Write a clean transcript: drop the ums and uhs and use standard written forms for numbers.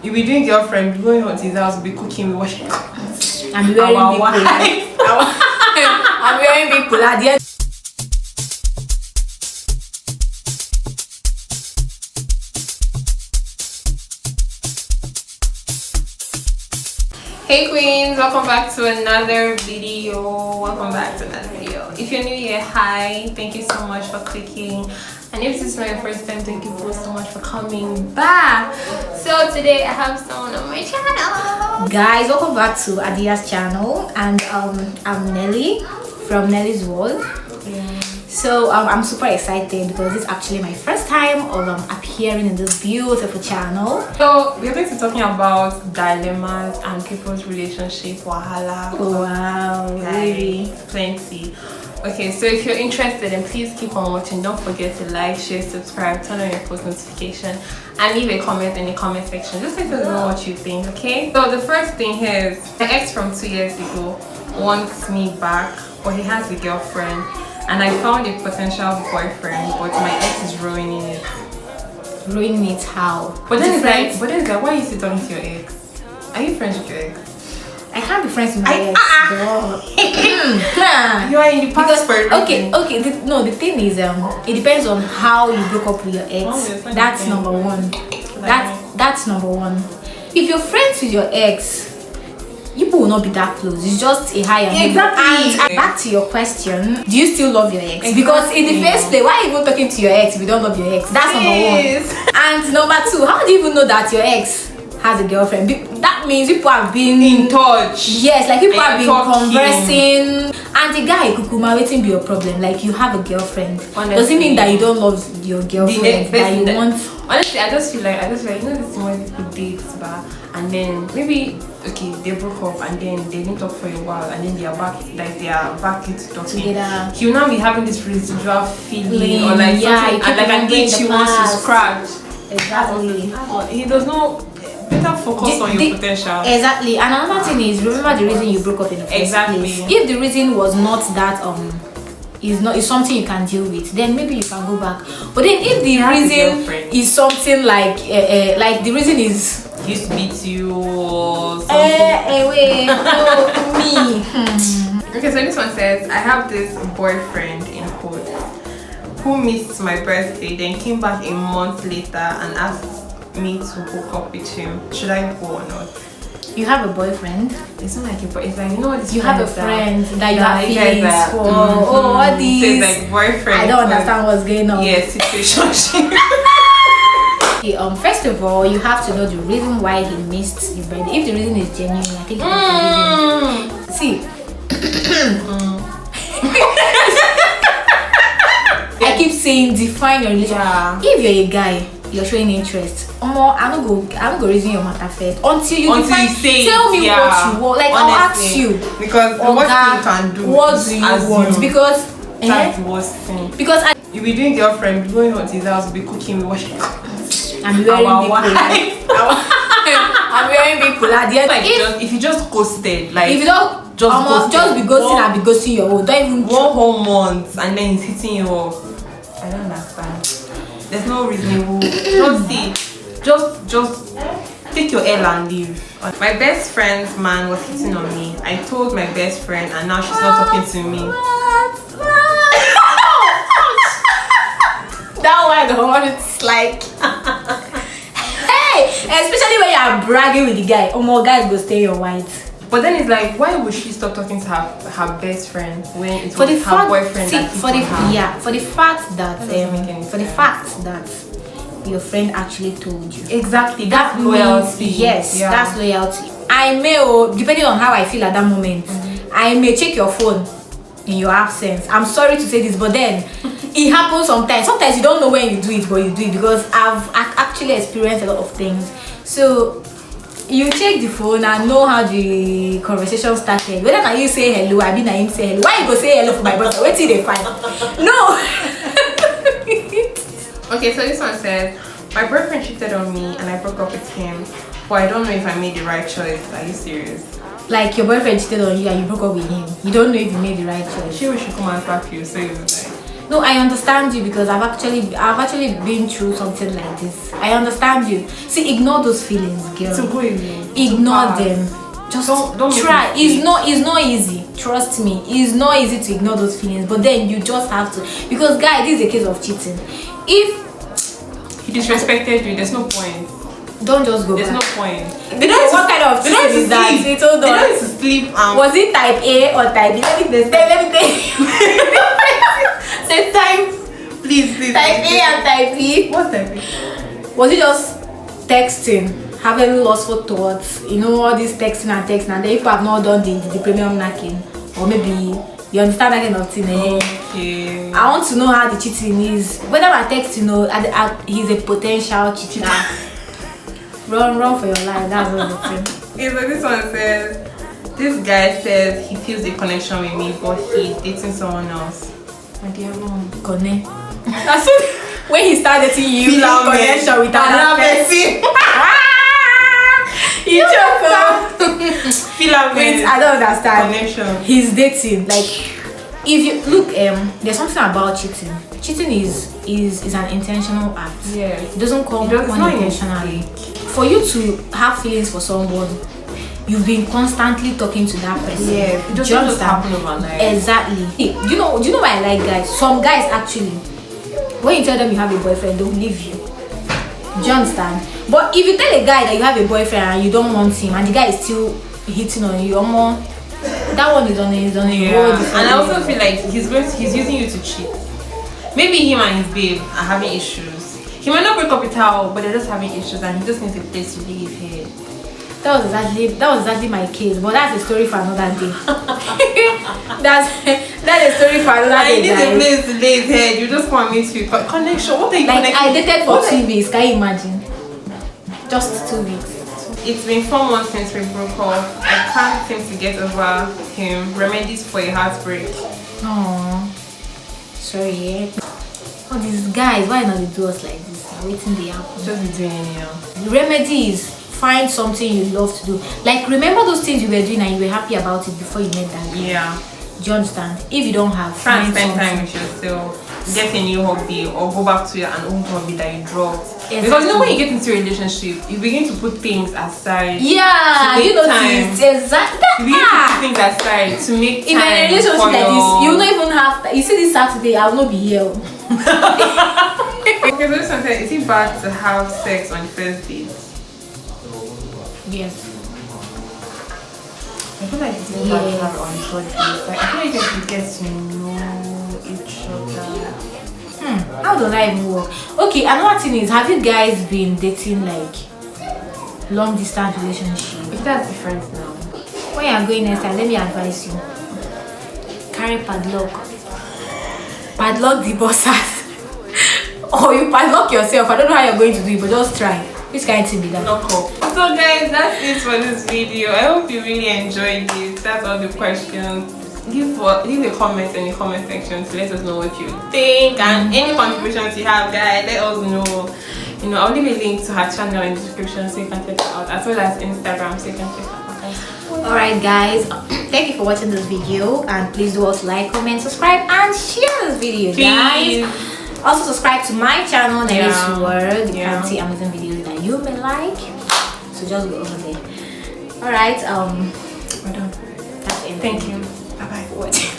You'll be doing girlfriend, going home to his house, be cooking, be washing. I'm wearing big pull. I'm wearing big pull. Adiah. Hey queens, welcome back to another video. If you're new here, hi, thank you so much for clicking, and if this is not your first time, thank you so much for coming back. So today I have someone on my channel. Guys, welcome back to Adiah's channel, and I'm Nelly from Nelly's World. So I'm super excited because this is actually my first time of appearing in this beautiful channel. So we're going to be talking about dilemmas and people's relationship wahala. Wow, really plenty. Okay, so if you're interested, then please keep on watching. Don't forget to like, share, subscribe, turn on your post notification, and leave a comment in the comment section. Just let us know what you think, okay? So the first thing here is my ex from 2 years ago wants me back, but he has a girlfriend. And I found a potential boyfriend, but my ex is ruining it. Ruining it how? But then it's like, why are you still talking to your ex? Are you friends with your ex? I can't be friends with my ex. You are in the past for okay. The thing is, it depends on how you broke up with your ex. That's number one. That's number one. If you're friends with your ex, you will not be that close. It's just a higher level. Exactly. And back to your question, do you still love your ex? Exactly. Because in the first place, why are you even talking to your ex if you don't love your ex? That's number one. And number two, how do you even know that your ex has a girlfriend? That means people have been in touch. Yes, like people have been conversing. And the guy kukuma waiting be your problem. Like you have a girlfriend. Honestly, doesn't mean that you don't love your girlfriend. That you want. Honestly, I just feel like you know this when people date, and then maybe they broke up and then they didn't talk for a while and then they are back into talking together. He will now be having this residual feeling or like something, and like an itch he wants to scratch. Exactly. He does not. Better focus on your potential. Exactly. And another thing is, remember the reason you broke up in the first place. If the reason was not that is something you can deal with, then maybe you can go back. But then if the reason is something like the reason is used to beat you or something. Wait, no, me. Okay, so this one says, I have this boyfriend in quotes who missed my birthday, then came back a month later and asked me to hook up with him. Should I go or not? You have a boyfriend? It's not like a boyfriend. It's like, you know what? You have a friend that you have feelings for. What is? It's like boyfriend. I don't understand what's going on. Yeah, situation. First of all, you have to know the reason why he missed your birthday. If the reason is genuine, I think that's the reason. See, I keep saying define your relationship. Yeah. If you're a guy, you're showing interest. I'm not go reason your matter first until you say tell me what you want. Like honestly, I'll ask you because what you can do. What do you want? Because that's the worst thing. Because you'll be doing girlfriend, going home to his house, be cooking, be washing. I'm wearing big pull. I'm wearing big pull. Like if you just ghosted, like if you don't just be ghosting and be ghosting your own. Don't even 1 whole month and then he's hitting you up. I don't understand. There's no reasonable. Just take your L and leave. My best friend's man was hitting on me. I told my best friend and now she's not talking to me. That one, it's like hey, especially when you are bragging with the guy. More guys go stay your white. But then it's like, why would she stop talking to her best friend when it was her boyfriend that hit on her? Yeah, for the fact that your friend actually told you. Exactly, that's loyalty. Yes, that's loyalty. I may, depending on how I feel at that moment, I may check your phone in your absence. I'm sorry to say this, but then it happens sometimes. Sometimes you don't know when you do it, but you do it, because I've actually experienced a lot of things. So you check the phone and know how the conversation started. Whether now you say hello, I mean him say hello. Why you go say hello for my brother? Wait till they find. No. Okay, so this one says, my boyfriend cheated on me and I broke up with him, but I don't know if I made the right choice. Are you serious? Like your boyfriend cheated on you and you broke up with him. You don't know if you made the right choice. She should come and slap you. So you was like, No, I understand you because I've actually been through something like this. I understand you. See, ignore those feelings, girl. So go away. Ignore them. Just don't try. It's not easy. Trust me. It's not easy to ignore those feelings. But then you just have to, because guys, this is a case of cheating. If he disrespected you, there's no point. Don't just go. There's back. no point. What kind of cheating is that? They don't need to sleep. Was it type A or type B? Let me tell you. Say type. Please. Type A and type B. What's type A? Was it just texting? Having lustful thoughts, you know, all this texting, and then people have not done the premium knacking, or maybe you understand that kind of thing. Okay. I want to know how the cheating is. Whether I text, you know, he's a potential cheater. run for your life. That's what the thing. Okay, so this one says, this guy says he feels a connection with me, but he's dating someone else. My dear mom, Kone. That's what, when he started dating you, feel connection with another person. You joke. Wait, I don't understand. Connection. He's dating. Like, if you look, there's something about cheating. Cheating is an intentional act. Yeah. It doesn't come unintentionally. For you to have feelings for someone, you've been constantly talking to that person. Yeah. It doesn't just happen overnight. Exactly. Do you know why I like guys? Some guys actually, when you tell them you have a boyfriend, they'll leave you. Do you understand? But if you tell a guy that you have a boyfriend and you don't want him, and the guy is still hitting on you, that one is on a road. And I also feel like he's using you to cheat. Maybe him and his babe are having issues. He might not break up with her, but they're just having issues, and he just needs a place to live here. That was exactly my case, but that's a story for another day. that's a story for another day. I need a place to lay his head. You just want me to connection. What are you like? connecting? I dated for 2 weeks. Can you imagine? Just 2 weeks. It's been 4 months since we broke up. I can't seem to get over him. Remedies for a heartbreak. Oh, sorry. Oh, these guys, why not they do us like this? I'm waiting the happen. Just be doing anyhow. The remedy is find something you love to do. Like, remember those things you were doing and you were happy about it before you met that guy. Yeah. Do you understand? If you don't have, try and spend time with yourself. Get a new hobby or go back to an old hobby that you dropped. Exactly. Because you know when you get into a relationship, you begin to put things aside. Yeah, you know time. Exactly. You begin to put things aside to make time. In a relationship like this, you will not even have. You see, this Saturday, I will not be here. Okay, so this one says, is it bad to have sex on first date? Yes. I feel like it's not bad to have on third date. Like, I feel like you get to know each other. How does that even work? Okay, another thing is, have you guys been dating like long distance relationship? If that's different now. When you are going next time, let me advise you. Carry padlock. Padlock the buzzers. Or you padlock yourself. I don't know how you're going to do it, but just try. Which kind of thing be that? Lock up. So guys, that's it for this video. I hope you really enjoyed it. That's all the questions. Leave a comment in the comment section to let us know what you think, and any contributions you have, guys, let us know. You know, I'll leave a link to her channel in the description so you can check it out, as well as Instagram so you can check it out. Alright guys, thank you for watching this video, and please do also like, comment, subscribe and share this video, guys. Also subscribe to my channel, there is World. You can see amazing videos that you may like, so just go over there. Alright, we're done. That's it. Thank you. Bye bye for watching.